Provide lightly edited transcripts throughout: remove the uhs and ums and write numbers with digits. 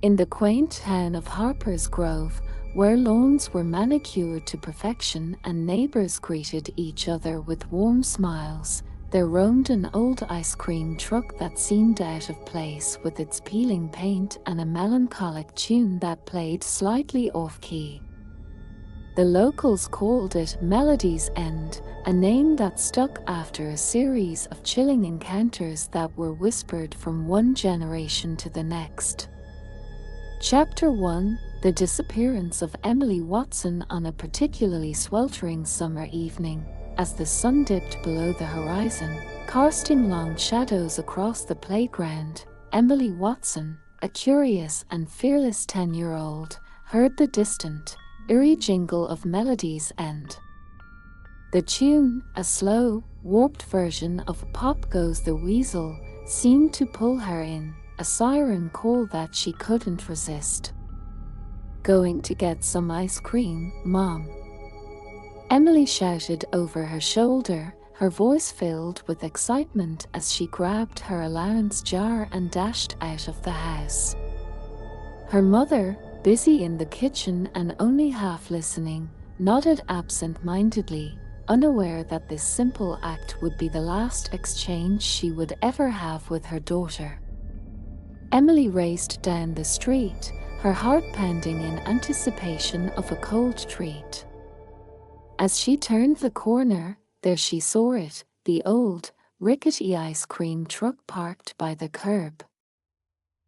In the quaint town of Harper's Grove, where lawns were manicured to perfection and neighbors greeted each other with warm smiles, there roamed an old ice cream truck that seemed out of place with its peeling paint and a melancholic tune that played slightly off-key. The locals called it Melody's End, a name that stuck after a series of chilling encounters that were whispered from one generation to the next. Chapter 1: The disappearance of Emily Watson. On a particularly sweltering summer evening, as the sun dipped below the horizon, casting long shadows across the playground, Emily Watson, a curious and fearless 10-year-old, heard the distant, eerie jingle of Melody's End. The tune, a slow, warped version of Pop Goes the Weasel, seemed to pull her in, a siren call that she couldn't resist. "Going to get some ice cream, Mom?" Emily shouted over her shoulder, her voice filled with excitement as she grabbed her allowance jar and dashed out of the house. Her mother, busy in the kitchen and only half listening, nodded absent-mindedly, unaware that this simple act would be the last exchange she would ever have with her daughter. Emily raced down the street, her heart pounding in anticipation of a cold treat. As she turned the corner, there she saw it, the old, rickety ice cream truck parked by the curb.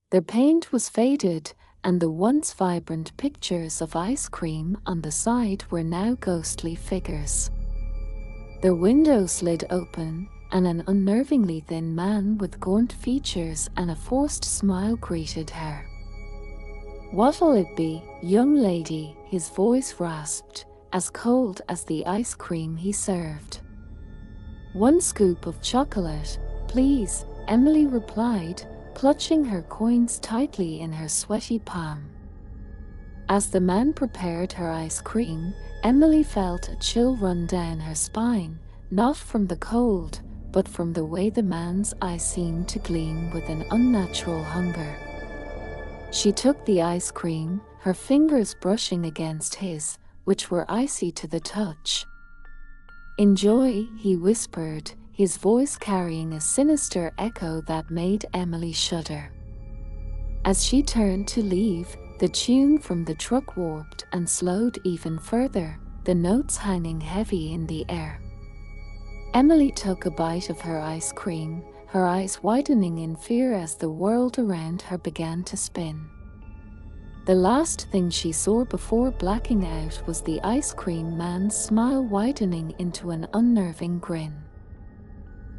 The paint was faded, and the once vibrant pictures of ice cream on the side were now ghostly figures. The window slid open, and an unnervingly thin man with gaunt features and a forced smile greeted her. "What'll it be, young lady?" his voice rasped, as cold as the ice cream he served. "One scoop of chocolate, please," Emily replied, clutching her coins tightly in her sweaty palm. As the man prepared her ice cream, Emily felt a chill run down her spine, not from the cold, but from the way the man's eyes seemed to gleam with an unnatural hunger. She took the ice cream, her fingers brushing against his, which were icy to the touch. "Enjoy," he whispered, his voice carrying a sinister echo that made Emily shudder. As she turned to leave, the tune from the truck warped and slowed even further, the notes hanging heavy in the air. Emily took a bite of her ice cream, her eyes widening in fear as the world around her began to spin. The last thing she saw before blacking out was the ice cream man's smile widening into an unnerving grin.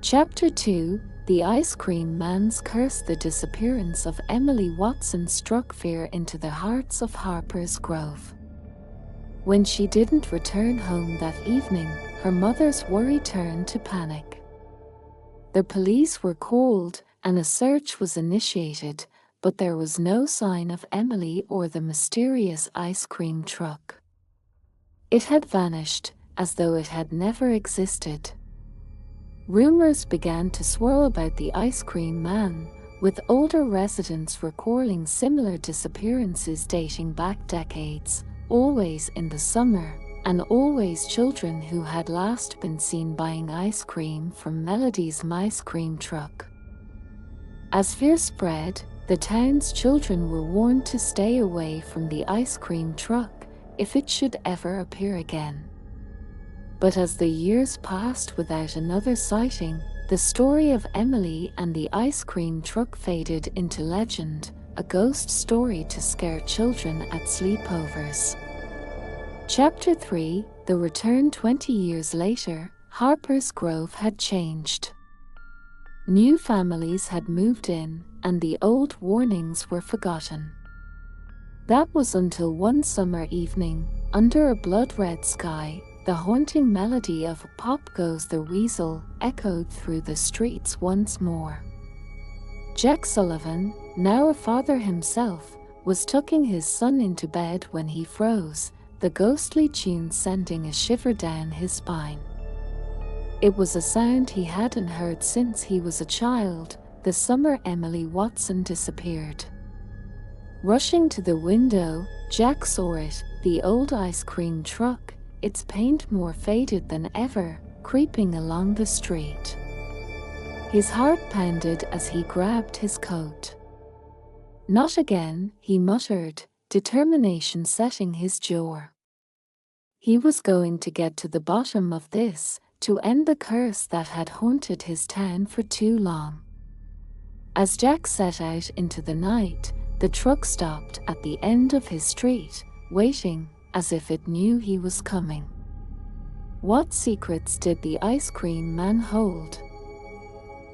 Chapter 2: The Ice Cream Man's Curse. The disappearance of Emily Watson struck fear into the hearts of Harper's Grove. When she didn't return home that evening, her mother's worry turned to panic. The police were called, and a search was initiated, but there was no sign of Emily or the mysterious ice cream truck. It had vanished, as though it had never existed. Rumors began to swirl about the ice cream man, with older residents recalling similar disappearances dating back decades, always in the summer, and always children who had last been seen buying ice cream from Melody's ice cream truck. As fear spread, the town's children were warned to stay away from the ice cream truck if it should ever appear again. But as the years passed without another sighting, the story of Emily and the ice cream truck faded into legend, a ghost story to scare children at sleepovers. Chapter 3: The Return. 20 years later, Harper's Grove had changed. New families had moved in, and the old warnings were forgotten. That was until one summer evening, under a blood-red sky, the haunting melody of "Pop Goes the Weasel" echoed through the streets once more. Jack Sullivan, now a father himself, was tucking his son into bed when he froze, the ghostly tune sending a shiver down his spine. It was a sound he hadn't heard since he was a child, the summer Emily Watson disappeared. Rushing to the window, Jack saw it, the old ice cream truck, its paint more faded than ever, creeping along the street. His heart pounded as he grabbed his coat. "Not again," he muttered, determination setting his jaw. He was going to get to the bottom of this, to end the curse that had haunted his town for too long. As Jack set out into the night, the truck stopped at the end of his street, waiting, as if it knew he was coming. What secrets did the ice cream man hold?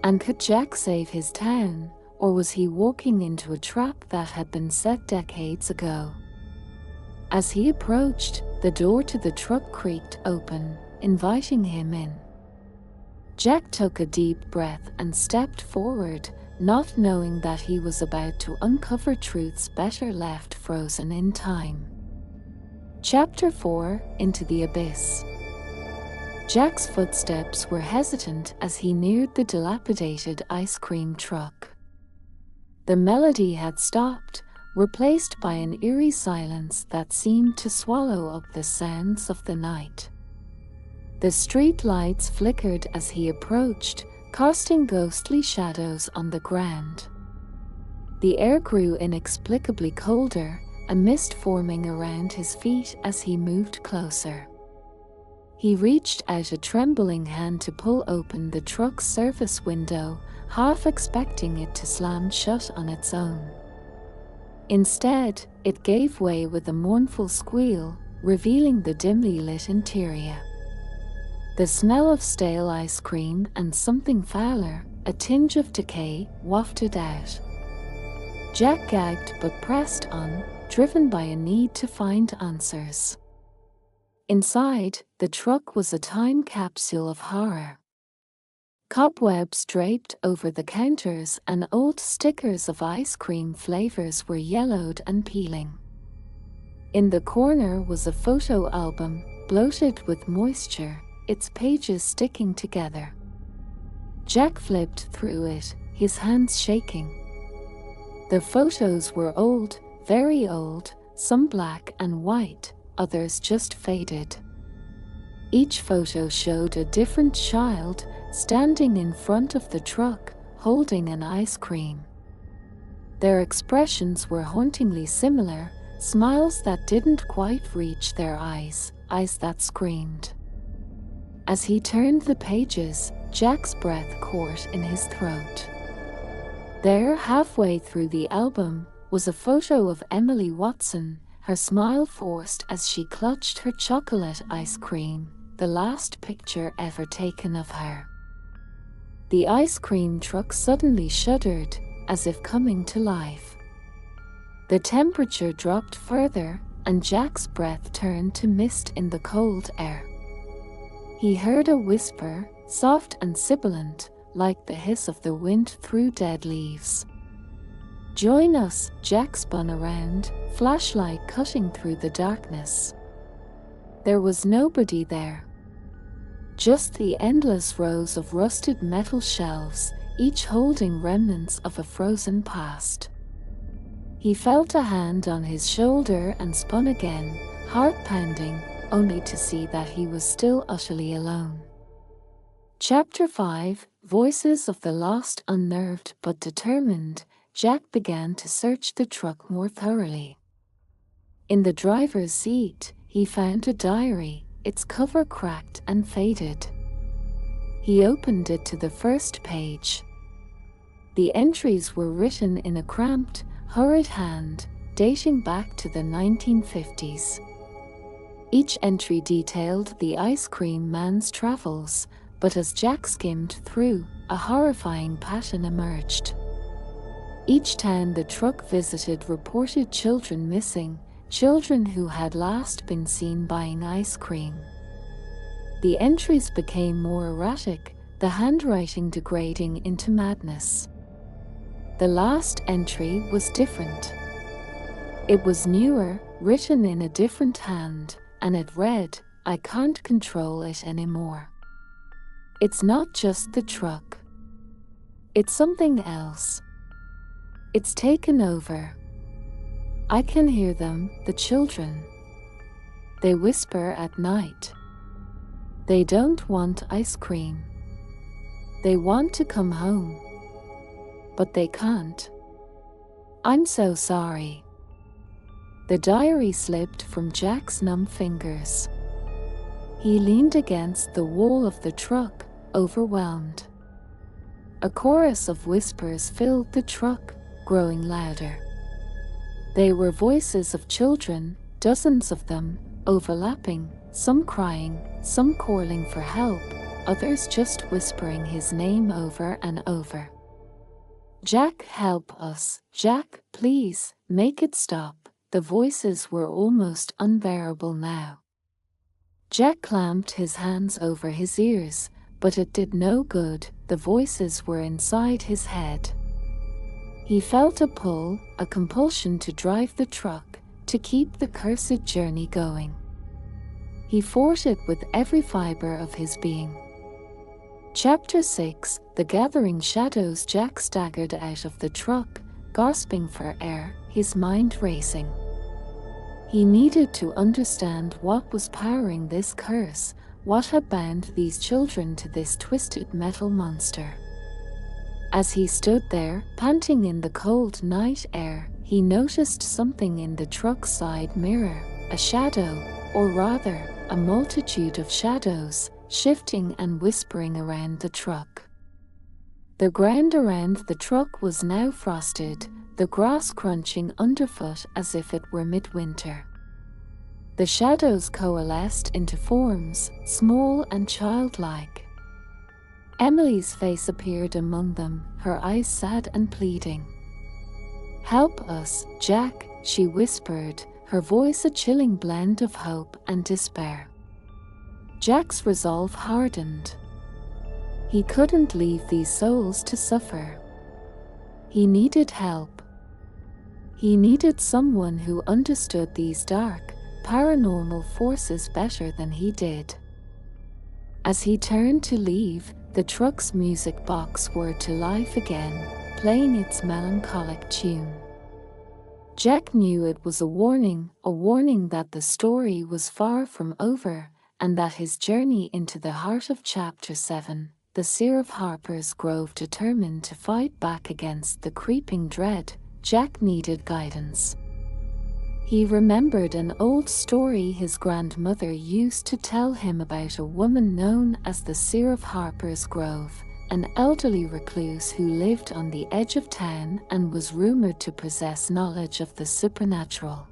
And could Jack save his town, or was he walking into a trap that had been set decades ago? As he approached, the door to the truck creaked open, inviting him in. Jack took a deep breath and stepped forward, not knowing that he was about to uncover truths better left frozen in time. Chapter 4: Into the Abyss. Jack's footsteps were hesitant as he neared the dilapidated ice cream truck. The melody had stopped, replaced by an eerie silence that seemed to swallow up the sounds of the night. The street lights flickered as he approached, casting ghostly shadows on the ground. The air grew inexplicably colder, a mist forming around his feet as he moved closer. He reached out a trembling hand to pull open the truck's service window, half expecting it to slam shut on its own. Instead, it gave way with a mournful squeal, revealing the dimly lit interior. The smell of stale ice cream and something fouler, a tinge of decay, wafted out. Jack gagged but pressed on, driven by a need to find answers. Inside, the truck was a time capsule of horror. Cobwebs draped over the counters and old stickers of ice cream flavors were yellowed and peeling. In the corner was a photo album, bloated with moisture, its pages sticking together. Jack flipped through it, his hands shaking. The photos were old, very old, some black and white, others just faded. Each photo showed a different child, standing in front of the truck, holding an ice cream. Their expressions were hauntingly similar, smiles that didn't quite reach their eyes, eyes that screamed. As he turned the pages, Jack's breath caught in his throat. There, halfway through the album, was a photo of Emily Watson, her smile forced as she clutched her chocolate ice cream, the last picture ever taken of her. The ice cream truck suddenly shuddered, as if coming to life. The temperature dropped further, and Jack's breath turned to mist in the cold air. He heard a whisper, soft and sibilant, like the hiss of the wind through dead leaves. "Join us," Jack spun around, flashlight cutting through the darkness. There was nobody there. Just the endless rows of rusted metal shelves, each holding remnants of a frozen past. He felt a hand on his shoulder and spun again, heart pounding, only to see that he was still utterly alone. Chapter 5: Voices of the Lost. Unnerved but determined, Jack began to search the truck more thoroughly. In the driver's seat, he found a diary, its cover cracked and faded. He opened it to the first page. The entries were written in a cramped, hurried hand, dating back to the 1950s. Each entry detailed the ice cream man's travels, but as Jack skimmed through, a horrifying pattern emerged. Each town the truck visited reported children missing, children who had last been seen buying ice cream. The entries became more erratic, the handwriting degrading into madness. The last entry was different. It was newer, written in a different hand, and it read, "I can't control it anymore. It's not just the truck. It's something else. It's taken over. I can hear them, the children. They whisper at night. They don't want ice cream. They want to come home. But they can't. I'm so sorry. The diary slipped from Jack's numb fingers. He leaned against the wall of the truck, overwhelmed. A chorus of whispers filled the truck, growing louder. They were voices of children, dozens of them, overlapping, some crying, some calling for help, others just whispering his name over and over. Jack, help us. Jack, please, make it stop. The voices were almost unbearable now. Jack clamped his hands over his ears, but it did no good. The voices were inside his head. He felt a pull, a compulsion to drive the truck, to keep the cursed journey going. He fought it with every fiber of his being. Chapter 6, The Gathering Shadows. Jack staggered out of the truck, gasping for air, his mind racing. He needed to understand what was powering this curse, what had bound these children to this twisted metal monster. As he stood there, panting in the cold night air, he noticed something in the truck's side mirror, a shadow, or rather, a multitude of shadows, shifting and whispering around the truck. The ground around the truck was now frosted, the grass crunching underfoot as if it were midwinter. The shadows coalesced into forms, small and childlike. Emily's face appeared among them, her eyes sad and pleading. "Help us, Jack," she whispered, her voice a chilling blend of hope and despair. Jack's resolve hardened. He couldn't leave these souls to suffer. He needed help. He needed someone who understood these dark, paranormal forces better than he did. As he turned to leave, the truck's music box whirred to life again, playing its melancholic tune. Jack knew it was a warning that the story was far from over, and that his journey into the heart of Chapter 7, the seer of Harper's Grove, determined to fight back against the creeping dread. Jack needed guidance. He remembered an old story his grandmother used to tell him about a woman known as the seer of Harper's Grove, an elderly recluse who lived on the edge of town and was rumored to possess knowledge of the supernatural.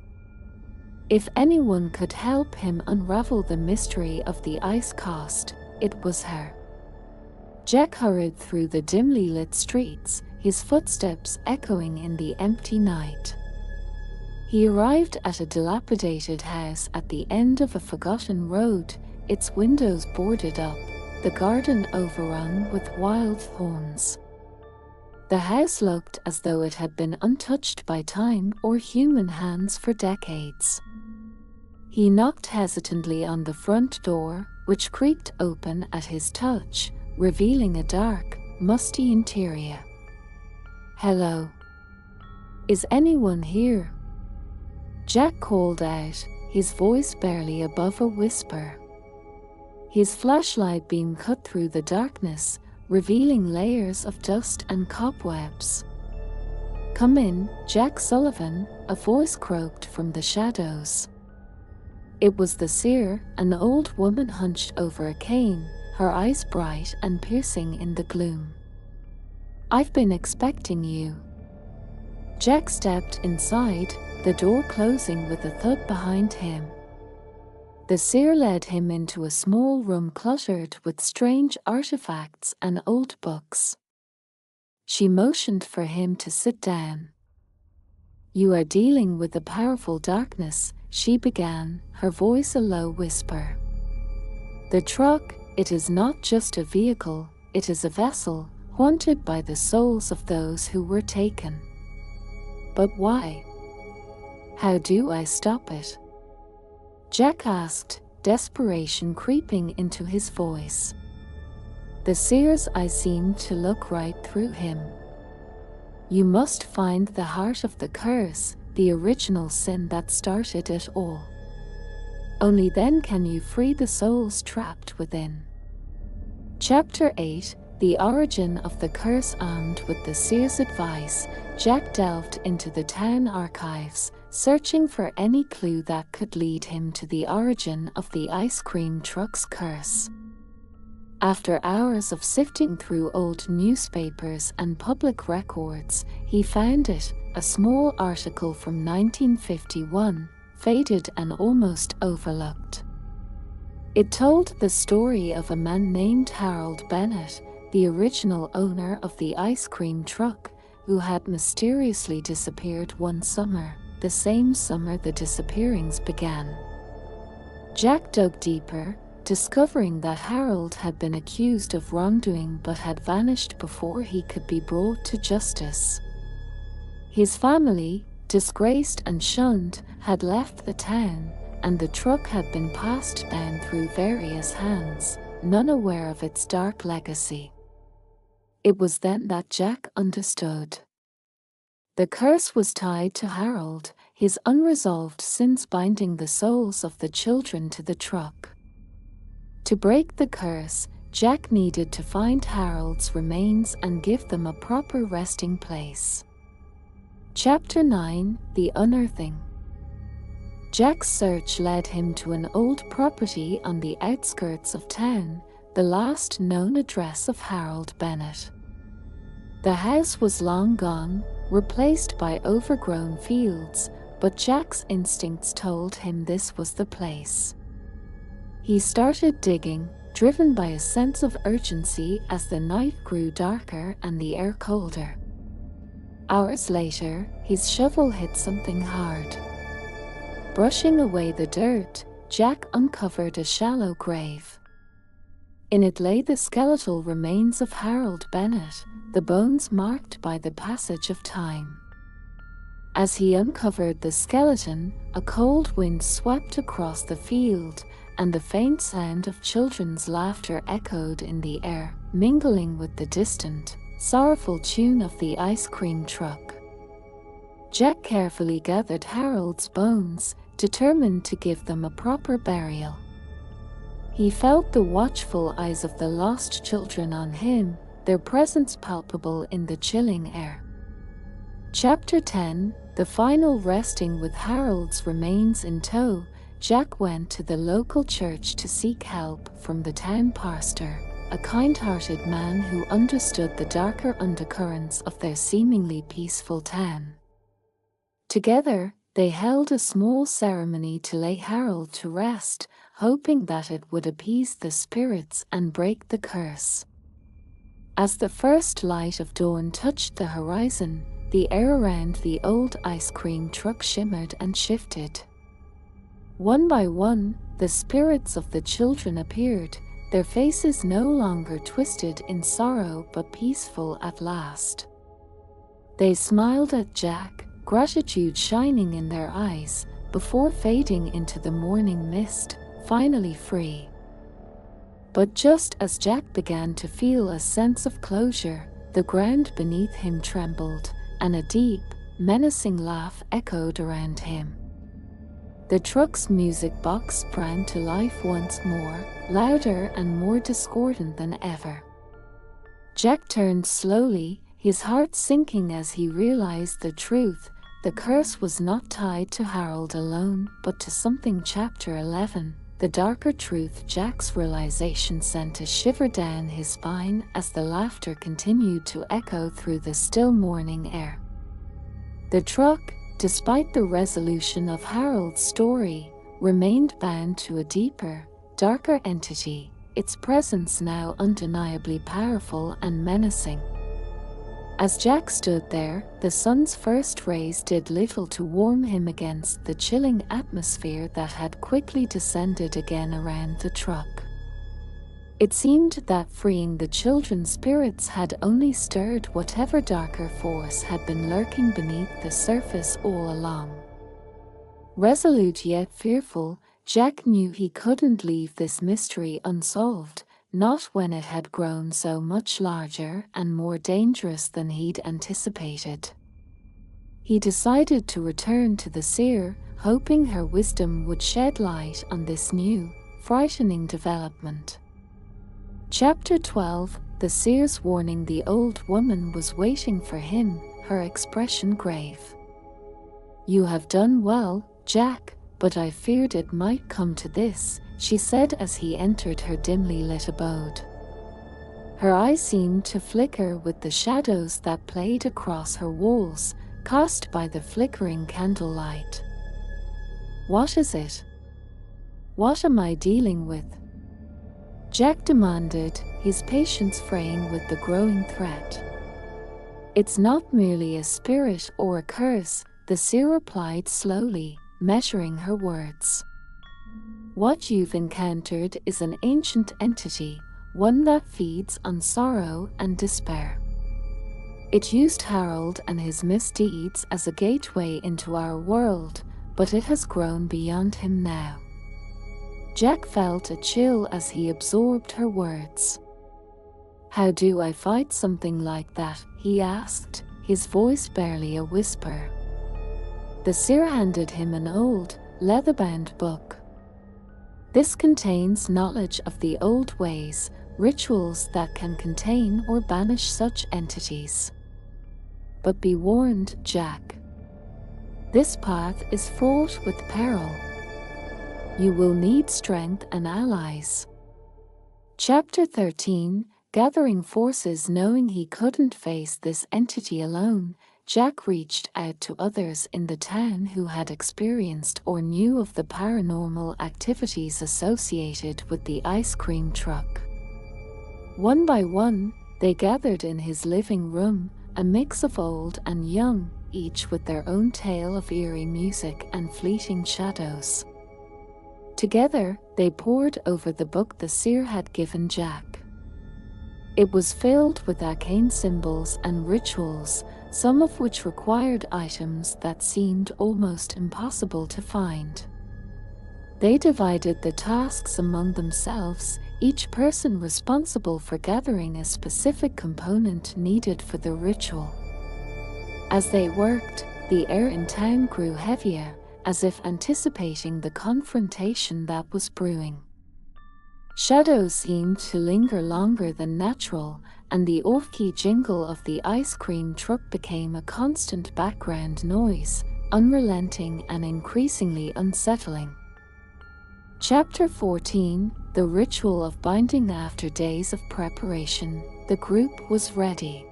If anyone could help him unravel the mystery of the ice coast, it was her. Jack hurried through the dimly lit streets, his footsteps echoing in the empty night. He arrived at a dilapidated house at the end of a forgotten road, its windows boarded up, the garden overrun with wild thorns. The house looked as though it had been untouched by time or human hands for decades. He knocked hesitantly on the front door, which creaked open at his touch, revealing a dark, musty interior. "Hello. Is anyone here?" Jack called out, his voice barely above a whisper. His flashlight beam cut through the darkness, revealing layers of dust and cobwebs. "Come in, Jack Sullivan," a voice croaked from the shadows. It was the seer, an old woman hunched over a cane, her eyes bright and piercing in the gloom. "I've been expecting you." Jack stepped inside, the door closing with a thud behind him. The seer led him into a small room cluttered with strange artifacts and old books. She motioned for him to sit down. "You are dealing with a powerful darkness," she began, her voice a low whisper. "The truck, it is not just a vehicle, it is a vessel, haunted by the souls of those who were taken. But why? How do I stop it?" Jack asked, desperation creeping into his voice. The seer's eyes seemed to look right through him. "You must find the heart of the curse, the original sin that started it all. Only then can you free the souls trapped within. Chapter 8, The Origin of the Curse. Armed with the seer's advice, Jack delved into the town archives, searching for any clue that could lead him to the origin of the ice cream truck's curse. After hours of sifting through old newspapers and public records, he found it, a small article from 1951, faded and almost overlooked. It told the story of a man named Harold Bennett, the original owner of the ice cream truck, who had mysteriously disappeared one summer, the same summer the disappearings began. Jack dug deeper, discovering that Harold had been accused of wrongdoing but had vanished before he could be brought to justice. His family, disgraced and shunned, had left the town, and the truck had been passed down through various hands, none aware of its dark legacy. It was then that Jack understood. The curse was tied to Harold, his unresolved sins binding the souls of the children to the truck. To break the curse, Jack needed to find Harold's remains and give them a proper resting place. Chapter 9, The Unearthing. Jack's search led him to an old property on the outskirts of town, the last known address of Harold Bennett. The house was long gone, replaced by overgrown fields, but Jack's instincts told him this was the place. He started digging, driven by a sense of urgency as the night grew darker and the air colder. Hours later, his shovel hit something hard. Brushing away the dirt, Jack uncovered a shallow grave. In it lay the skeletal remains of Harold Bennett, the bones marked by the passage of time. As he uncovered the skeleton, a cold wind swept across the field, and the faint sound of children's laughter echoed in the air, mingling with the distant, sorrowful tune of the ice cream truck. Jack carefully gathered Harold's bones, determined to give them a proper burial. He felt the watchful eyes of the lost children on him, their presence palpable in the chilling air. Chapter 10, The Final Resting. With Harold's remains in tow, Jack went to the local church to seek help from the town pastor, a kind-hearted man who understood the darker undercurrents of their seemingly peaceful town. Together, they held a small ceremony to lay Harold to rest, hoping that it would appease the spirits and break the curse. As the first light of dawn touched the horizon, the air around the old ice cream truck shimmered and shifted. One by one, the spirits of the children appeared, their faces no longer twisted in sorrow but peaceful at last. They smiled at Jack, gratitude shining in their eyes, before fading into the morning mist, finally free. But just as Jack began to feel a sense of closure, the ground beneath him trembled, and a deep, menacing laugh echoed around him. The truck's music box sprang to life once more, louder and more discordant than ever. Jack turned slowly, his heart sinking as he realized the truth. The curse was not tied to Harold alone, but to something. Chapter 11, The Darker Truth. Jack's realization sent a shiver down his spine as the laughter continued to echo through the still morning air. The truck, despite the resolution of Harold's story, remained bound to a deeper, darker entity, its presence now undeniably powerful and menacing. As Jack stood there, the sun's first rays did little to warm him against the chilling atmosphere that had quickly descended again around the truck. It seemed that freeing the children's spirits had only stirred whatever darker force had been lurking beneath the surface all along. Resolute yet fearful, Jack knew he couldn't leave this mystery unsolved, not when it had grown so much larger and more dangerous than he'd anticipated. He decided to return to the seer, hoping her wisdom would shed light on this new, frightening development. Chapter 12. The seer's warning. The old woman was waiting for him, her expression grave. "You have done well, Jack, but I feared it might come to this," she said as he entered her dimly lit abode. Her eyes seemed to flicker with the shadows that played across her walls, cast by the flickering candlelight. "What is it? What am I dealing with?" Jack demanded, his patience fraying with the growing threat. "It's not merely a spirit or a curse," the seer replied slowly, measuring her words. "What you've encountered is an ancient entity, one that feeds on sorrow and despair. It used Harold and his misdeeds as a gateway into our world, but it has grown beyond him now." Jack felt a chill as he absorbed her words. "How do I fight something like that?" he asked, his voice barely a whisper. The seer handed him an old, leather-bound book. "This contains knowledge of the old ways, rituals that can contain or banish such entities. But be warned, Jack. This path is fraught with peril. You will need strength and allies." Chapter 13. Gathering forces. Knowing he couldn't face this entity alone, Jack reached out to others in the town who had experienced or knew of the paranormal activities associated with the ice cream truck. One by one, they gathered in his living room, a mix of old and young, each with their own tale of eerie music and fleeting shadows. Together, they pored over the book the seer had given Jack. It was filled with arcane symbols and rituals, some of which required items that seemed almost impossible to find. They divided the tasks among themselves, each person responsible for gathering a specific component needed for the ritual. As they worked, the air in town grew heavier, as if anticipating the confrontation that was brewing. Shadows seemed to linger longer than natural, and the off-key jingle of the ice cream truck became a constant background noise, unrelenting and increasingly unsettling. Chapter 14. The ritual of binding. After days of preparation, the group was ready.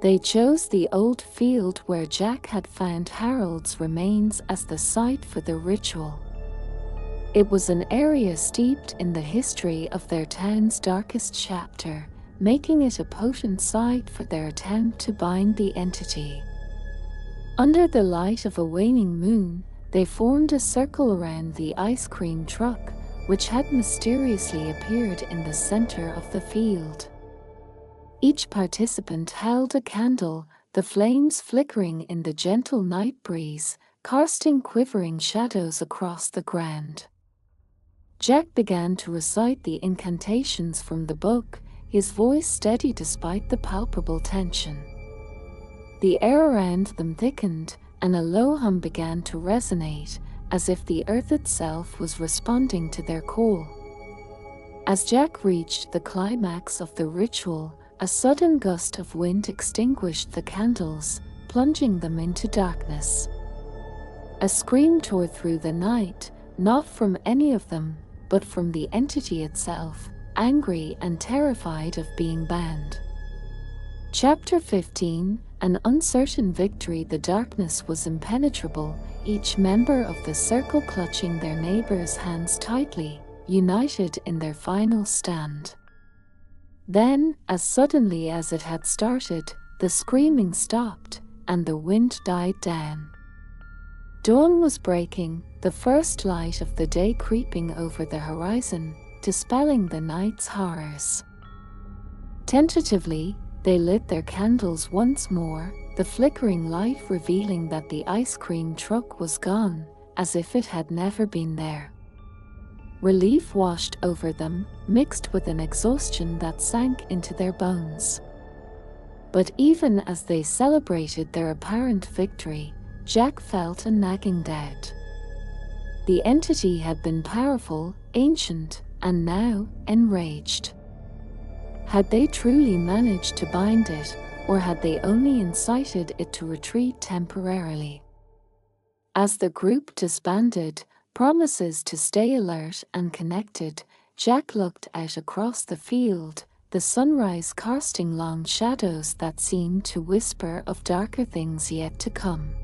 They chose the old field where Jack had found Harold's remains as the site for the ritual. It was an area steeped in the history of their town's darkest chapter, making it a potent site for their attempt to bind the entity. Under the light of a waning moon, they formed a circle around the ice cream truck, which had mysteriously appeared in the center of the field. Each participant held a candle, the flames flickering in the gentle night breeze, casting quivering shadows across the ground. Jack began to recite the incantations from the book, his voice steady despite the palpable tension. The air around them thickened, and a low hum began to resonate, as if the earth itself was responding to their call. As Jack reached the climax of the ritual, a sudden gust of wind extinguished the candles, plunging them into darkness. A scream tore through the night, not from any of them, but from the entity itself, angry and terrified of being banned. Chapter 15. An uncertain victory. The darkness was impenetrable, each member of the circle clutching their neighbor's hands tightly, united in their final stand. Then, as suddenly as it had started, the screaming stopped, and the wind died down. Dawn was breaking, the first light of the day creeping over the horizon, dispelling the night's horrors. Tentatively, they lit their candles once more, the flickering light revealing that the ice cream truck was gone, as if it had never been there. Relief washed over them, mixed with an exhaustion that sank into their bones. But even as they celebrated their apparent victory, Jack felt a nagging doubt. The entity had been powerful, ancient, and now enraged. Had they truly managed to bind it, or had they only incited it to retreat temporarily? As the group disbanded, promises to stay alert and connected, Jack looked out across the field, the sunrise casting long shadows that seemed to whisper of darker things yet to come.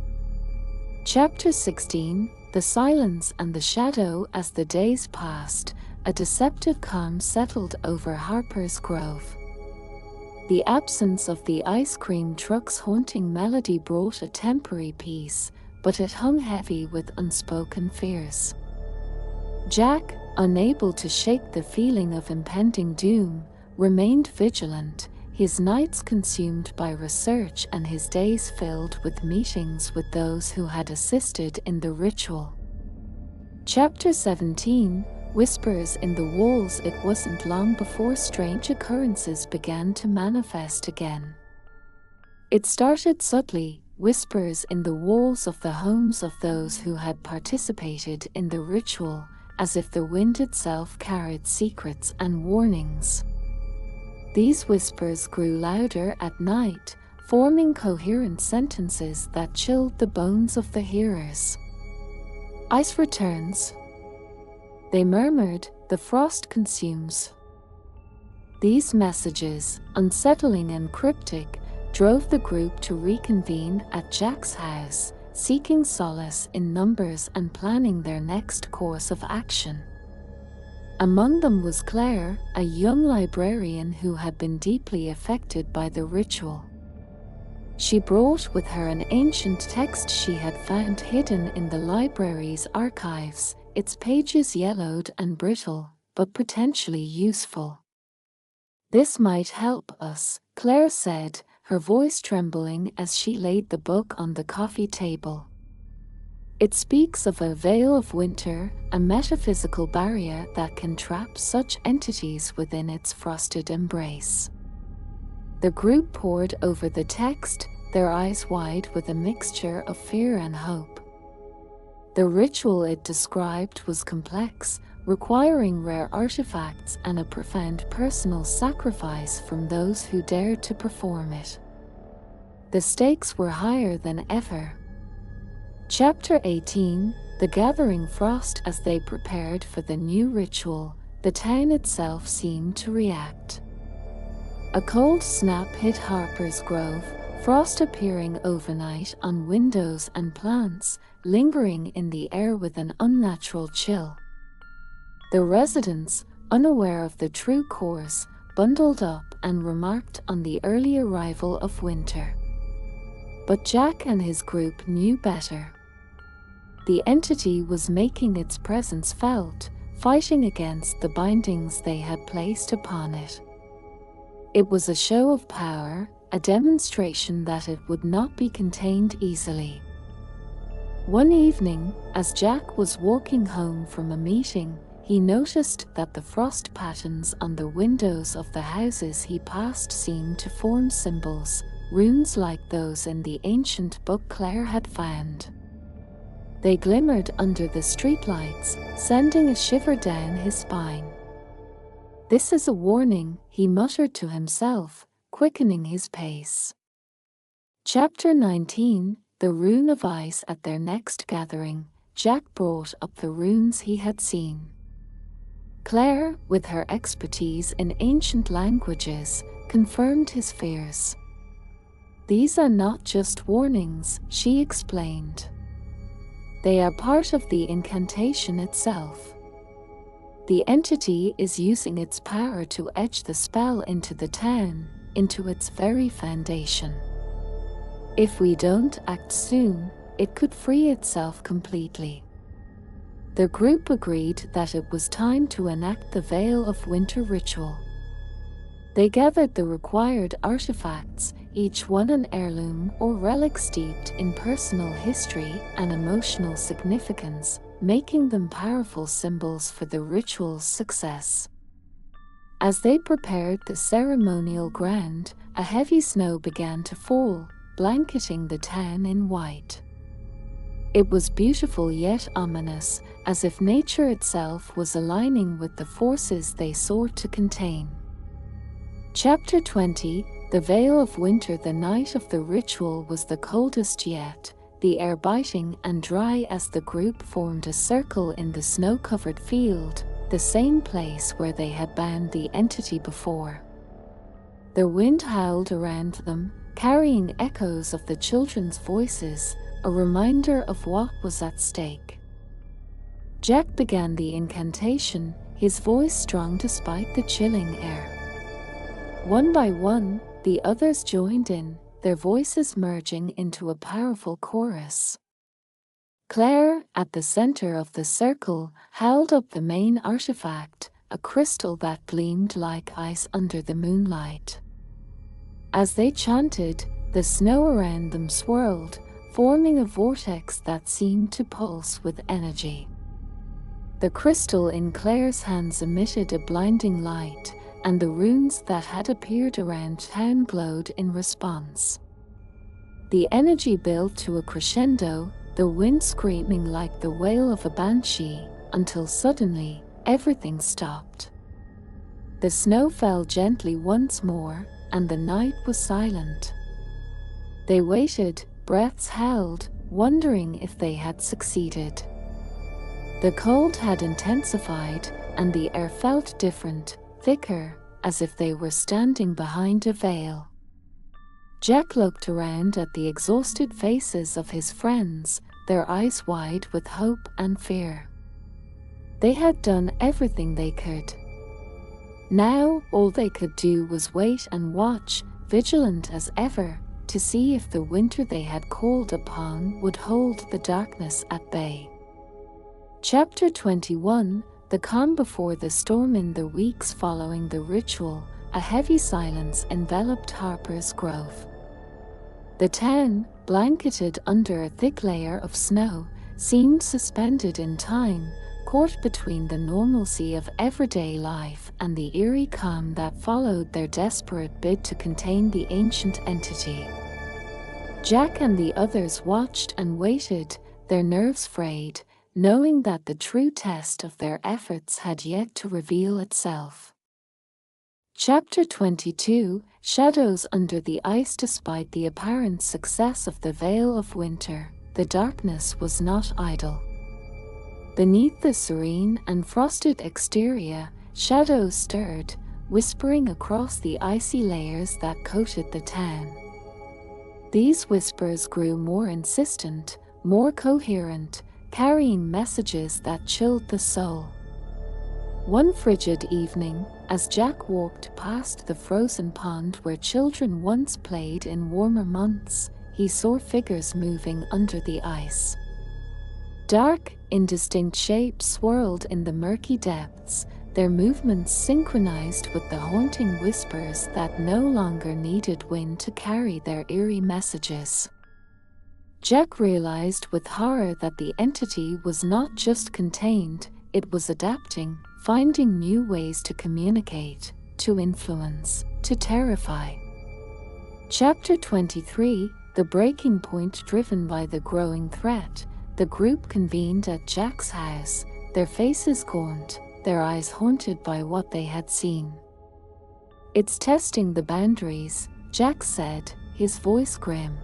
Chapter 16, The Silence and the Shadow. As the days passed, a deceptive calm settled over Harper's Grove. The absence of the ice cream truck's haunting melody brought a temporary peace, but it hung heavy with unspoken fears. Jack, unable to shake the feeling of impending doom, remained vigilant, his nights consumed by research and his days filled with meetings with those who had assisted in the ritual. Chapter 17, Whispers in the Walls. It wasn't long before strange occurrences began to manifest again. It started subtly, whispers in the walls of the homes of those who had participated in the ritual, as if the wind itself carried secrets and warnings. These whispers grew louder at night, forming coherent sentences that chilled the bones of the hearers. Ice returns. They murmured, the frost consumes. These messages, unsettling and cryptic, drove the group to reconvene at Jack's house, seeking solace in numbers and planning their next course of action. Among them was Claire, a young librarian who had been deeply affected by the ritual. She brought with her an ancient text she had found hidden in the library's archives, its pages yellowed and brittle, but potentially useful. "This might help us," Claire said, her voice trembling as she laid the book on the coffee table. "It speaks of a veil of winter, a metaphysical barrier that can trap such entities within its frosted embrace." The group pored over the text, their eyes wide with a mixture of fear and hope. The ritual it described was complex, requiring rare artifacts and a profound personal sacrifice from those who dared to perform it. The stakes were higher than ever. Chapter 18, The Gathering Frost. As they prepared for the new ritual, the town itself seemed to react. A cold snap hit Harper's Grove, frost appearing overnight on windows and plants, lingering in the air with an unnatural chill. The residents, unaware of the true cause, bundled up and remarked on the early arrival of winter. But Jack and his group knew better. The entity was making its presence felt, fighting against the bindings they had placed upon it. It was a show of power, a demonstration that it would not be contained easily. One evening, as Jack was walking home from a meeting, he noticed that the frost patterns on the windows of the houses he passed seemed to form symbols, runes like those in the ancient book Claire had found. They glimmered under the streetlights, sending a shiver down his spine. "This is a warning," he muttered to himself, quickening his pace. Chapter 19, The Rune of Ice. At their next gathering, Jack brought up the runes he had seen. Claire, with her expertise in ancient languages, confirmed his fears. "These are not just warnings," she explained. "They are part of the incantation itself. The entity is using its power to etch the spell into the town, into its very foundation. If we don't act soon, it could free itself completely." The group agreed that it was time to enact the Veil of Winter ritual. They gathered the required artifacts, each one an heirloom or relic steeped in personal history and emotional significance, making them powerful symbols for the ritual's success. As they prepared the ceremonial ground, a heavy snow began to fall, blanketing the town in white. It was beautiful yet ominous, as if nature itself was aligning with the forces they sought to contain. Chapter 20, The Veil of Winter. The night of the ritual was the coldest yet, the air biting and dry as the group formed a circle in the snow-covered field, the same place where they had bound the entity before. The wind howled around them, carrying echoes of the children's voices, a reminder of what was at stake. Jack began the incantation, his voice strong despite the chilling air. One by one, the others joined in, their voices merging into a powerful chorus. Claire, at the center of the circle, held up the main artifact, a crystal that gleamed like ice under the moonlight. As they chanted, the snow around them swirled, forming a vortex that seemed to pulse with energy. The crystal in Claire's hands emitted a blinding light, and the runes that had appeared around town glowed in response. The energy built to a crescendo, the wind screaming like the wail of a banshee, until suddenly, everything stopped. The snow fell gently once more, and the night was silent. They waited, breaths held, wondering if they had succeeded. The cold had intensified, and the air felt different, thicker, as if they were standing behind a veil. Jack looked around at the exhausted faces of his friends, their eyes wide with hope and fear. They had done everything they could. Now, all they could do was wait and watch, vigilant as ever, to see if the winter they had called upon would hold the darkness at bay. Chapter 21, The calm before the storm. In the weeks following the ritual, a heavy silence enveloped Harper's Grove. The town, blanketed under a thick layer of snow, seemed suspended in time, caught between the normalcy of everyday life and the eerie calm that followed their desperate bid to contain the ancient entity. Jack and the others watched and waited, their nerves frayed, knowing that the true test of their efforts had yet to reveal itself. Chapter 22, Shadows under the ice. Despite the apparent success of the Veil of Winter, the darkness was not idle. Beneath the serene and frosted exterior, shadows stirred, whispering across the icy layers that coated the town. These whispers grew more insistent, more coherent, carrying messages that chilled the soul. One frigid evening, as Jack walked past the frozen pond where children once played in warmer months, he saw figures moving under the ice. Dark, indistinct shapes swirled in the murky depths, their movements synchronized with the haunting whispers that no longer needed wind to carry their eerie messages. Jack realized with horror that the entity was not just contained, it was adapting, finding new ways to communicate, to influence, to terrify. Chapter 23, The Breaking Point. Driven by the growing threat, the group convened at Jack's house, their faces gaunt, their eyes haunted by what they had seen. "It's testing the boundaries," Jack said, his voice grim.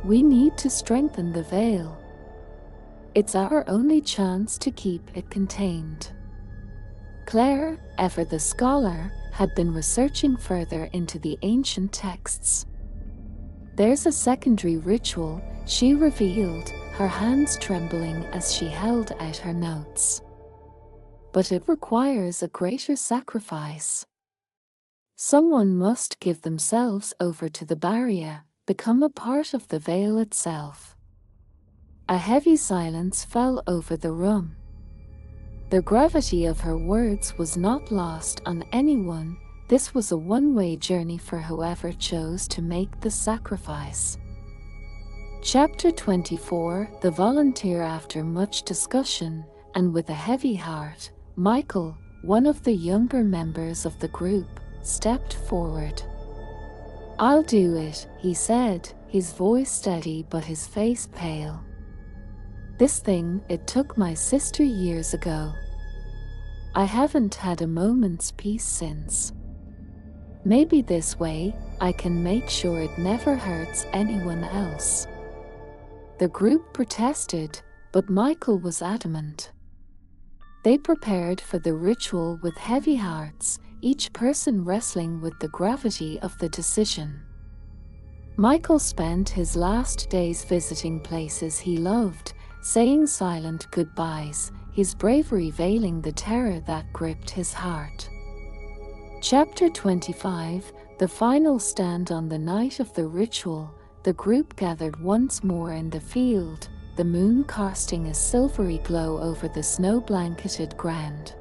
"We need to strengthen the veil. It's our only chance to keep it contained." Claire, ever the scholar, had been researching further into the ancient texts. "There's a secondary ritual," she revealed, her hands trembling as she held out her notes. "But it requires a greater sacrifice. Someone must give themselves over to the barrier, become a part of the veil itself." A heavy silence fell over the room. The gravity of her words was not lost on anyone. This was a one-way journey for whoever chose to make the sacrifice. Chapter 24, The Volunteer. After much discussion, and with a heavy heart, Michael, one of the younger members of the group, stepped forward. "I'll do it," he said, his voice steady but his face pale. "This thing, it took my sister years ago. I haven't had a moment's peace since. Maybe this way, I can make sure it never hurts anyone else." The group protested, but Michael was adamant. They prepared for the ritual with heavy hearts, each person wrestling with the gravity of the decision. Michael spent his last days visiting places he loved, saying silent goodbyes, his bravery veiling the terror that gripped his heart. Chapter 25, the final stand. On the night of the ritual, the group gathered once more in the field, the moon casting a silvery glow over the snow-blanketed ground.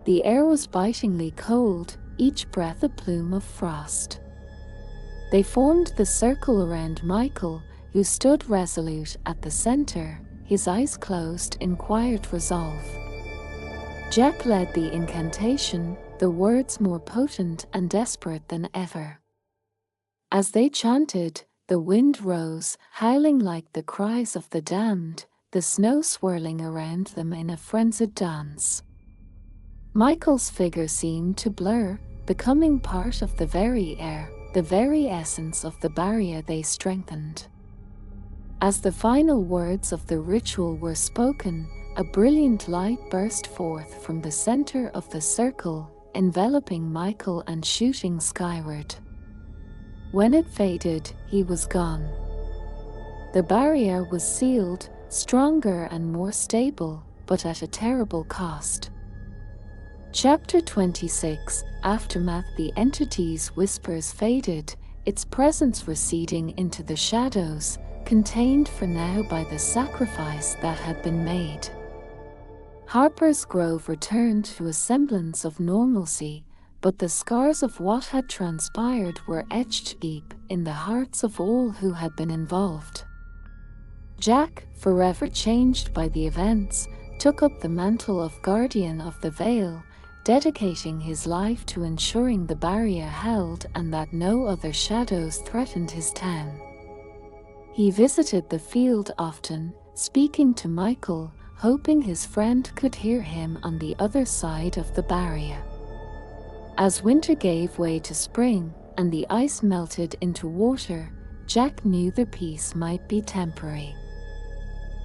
The air was bitingly cold, each breath a plume of frost. They formed the circle around Michael, who stood resolute at the center, his eyes closed in quiet resolve. Jack led the incantation, the words more potent and desperate than ever. As they chanted, the wind rose, howling like the cries of the damned, the snow swirling around them in a frenzied dance. Michael's figure seemed to blur, becoming part of the very air, the very essence of the barrier they strengthened. As the final words of the ritual were spoken, a brilliant light burst forth from the center of the circle, enveloping Michael and shooting skyward. When it faded, he was gone. The barrier was sealed, stronger and more stable, but at a terrible cost. Chapter 26, Aftermath. The entity's whispers faded, its presence receding into the shadows, contained for now by the sacrifice that had been made. Harper's Grove returned to a semblance of normalcy, but the scars of what had transpired were etched deep in the hearts of all who had been involved. Jack, forever changed by the events, took up the mantle of guardian of the veil, dedicating his life to ensuring the barrier held and that no other shadows threatened his town. He visited the field often, speaking to Michael, hoping his friend could hear him on the other side of the barrier. As winter gave way to spring, and the ice melted into water, Jack knew the peace might be temporary.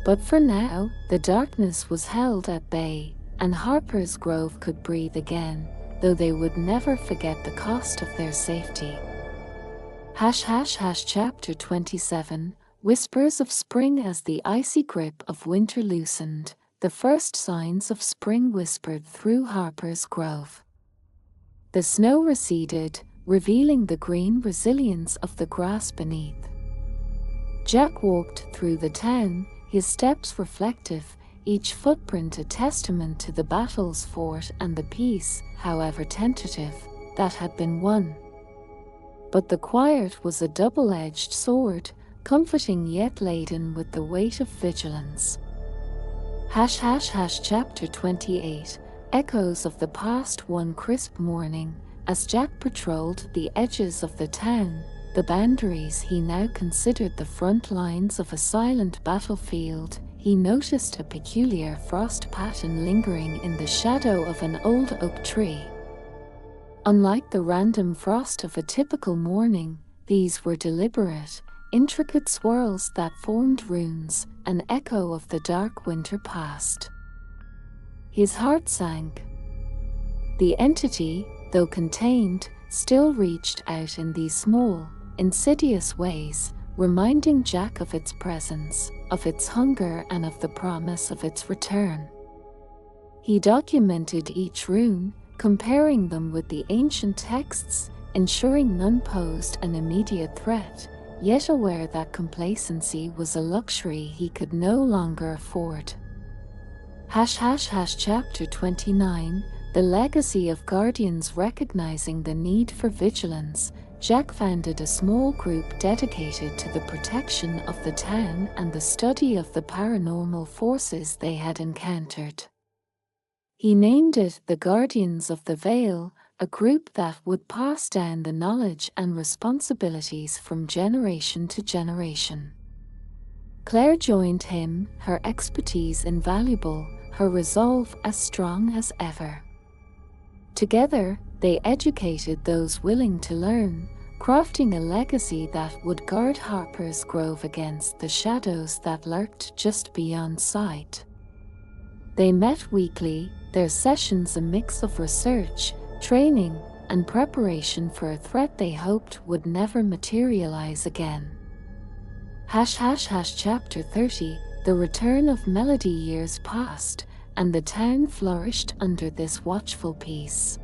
But for now, the darkness was held at bay, and Harper's Grove could breathe again, though they would never forget the cost of their safety. Chapter 27, Whispers of Spring. As the icy grip of winter loosened, the first signs of spring whispered through Harper's Grove. The snow receded, revealing the green resilience of the grass beneath. Jack walked through the town, his steps reflective, each footprint a testament to the battles fought and the peace, however tentative, that had been won. But the quiet was a double-edged sword, comforting yet laden with the weight of vigilance. Chapter 28, Echoes of the Past. One crisp morning, as Jack patrolled the edges of the town, the boundaries he now considered the front lines of a silent battlefield, he noticed a peculiar frost pattern lingering in the shadow of an old oak tree. Unlike the random frost of a typical morning, these were deliberate, intricate swirls that formed runes, an echo of the dark winter past. His heart sank. The entity, though contained, still reached out in these small, insidious ways, reminding Jack of its presence, of its hunger and of the promise of its return. He documented each rune, comparing them with the ancient texts, ensuring none posed an immediate threat, yet aware that complacency was a luxury he could no longer afford. Chapter 29, The Legacy of Guardians. Recognizing the need for vigilance, Jack founded a small group dedicated to the protection of the town and the study of the paranormal forces they had encountered. He named it the Guardians of the Veil, a group that would pass down the knowledge and responsibilities from generation to generation. Claire joined him, her expertise invaluable, her resolve as strong as ever. Together, they educated those willing to learn, crafting a legacy that would guard Harper's Grove against the shadows that lurked just beyond sight. They met weekly, their sessions a mix of research, training, and preparation for a threat they hoped would never materialize again. Chapter 30, the return of Melody. Years passed, and the town flourished under this watchful peace.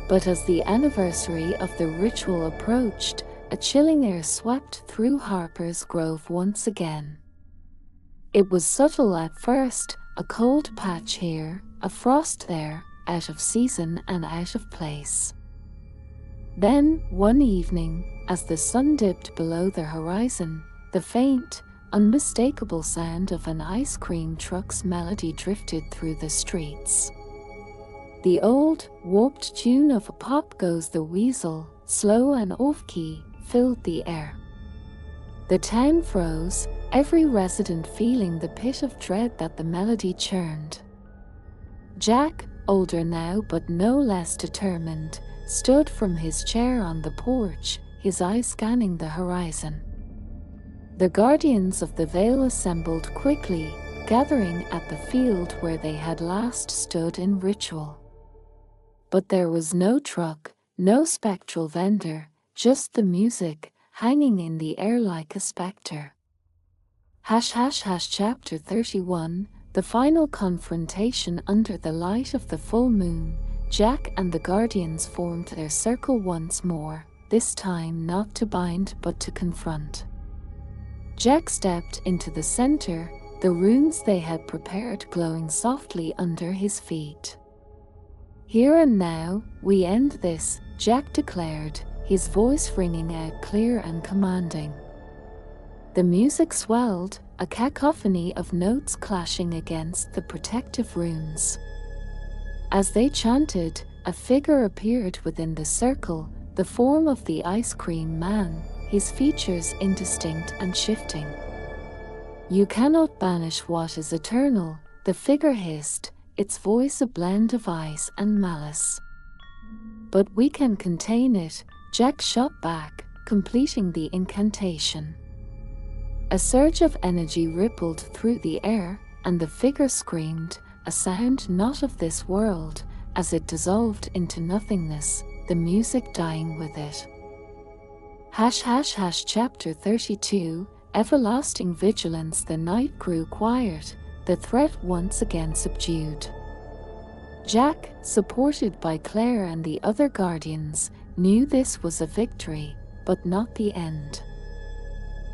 But as the anniversary of the ritual approached, a chilling air swept through Harper's Grove once again. It was subtle at first, a cold patch here, a frost there, out of season and out of place. Then, one evening, as the sun dipped below the horizon, the faint, unmistakable sound of an ice cream truck's melody drifted through the streets. The old, warped tune of "Pop Goes the Weasel," slow and off-key, filled the air. The town froze, every resident feeling the pit of dread that the melody churned. Jack, older now but no less determined, stood from his chair on the porch, his eyes scanning the horizon. The guardians of the Veil assembled quickly, gathering at the field where they had last stood in ritual. But there was no truck, no spectral vendor, just the music, hanging in the air like a spectre. Chapter 31, the final confrontation. Under the light of the full moon, Jack and the guardians formed their circle once more, this time not to bind but to confront. Jack stepped into the center, the runes they had prepared glowing softly under his feet. "Here and now, we end this," Jack declared, his voice ringing out clear and commanding. The music swelled, a cacophony of notes clashing against the protective runes. As they chanted, a figure appeared within the circle, the form of the ice cream man, his features indistinct and shifting. "You cannot banish what is eternal," the figure hissed, its voice a blend of ice and malice. "But we can contain it," Jack shot back, completing the incantation. A surge of energy rippled through the air, and the figure screamed, a sound not of this world, as it dissolved into nothingness, the music dying with it. Chapter 32, everlasting vigilance. The night grew quiet, the threat once again subdued. Jack, supported by Claire and the other guardians, knew this was a victory, but not the end.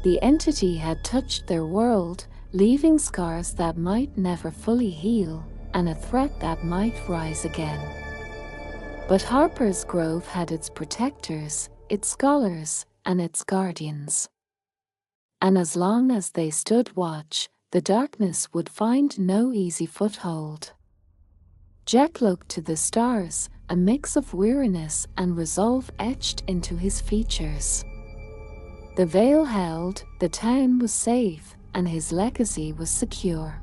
The entity had touched their world, leaving scars that might never fully heal, and a threat that might rise again. But Harper's Grove had its protectors, its scholars, and its guardians. And as long as they stood watch, the darkness would find no easy foothold. Jack looked to the stars, a mix of weariness and resolve etched into his features. The veil held, the town was safe, and his legacy was secure.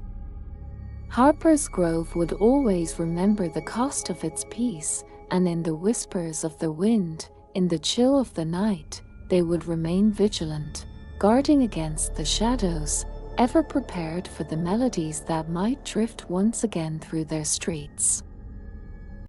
Harper's Grove would always remember the cost of its peace, and in the whispers of the wind, in the chill of the night, they would remain vigilant, guarding against the shadows, ever prepared for the melodies that might drift once again through their streets.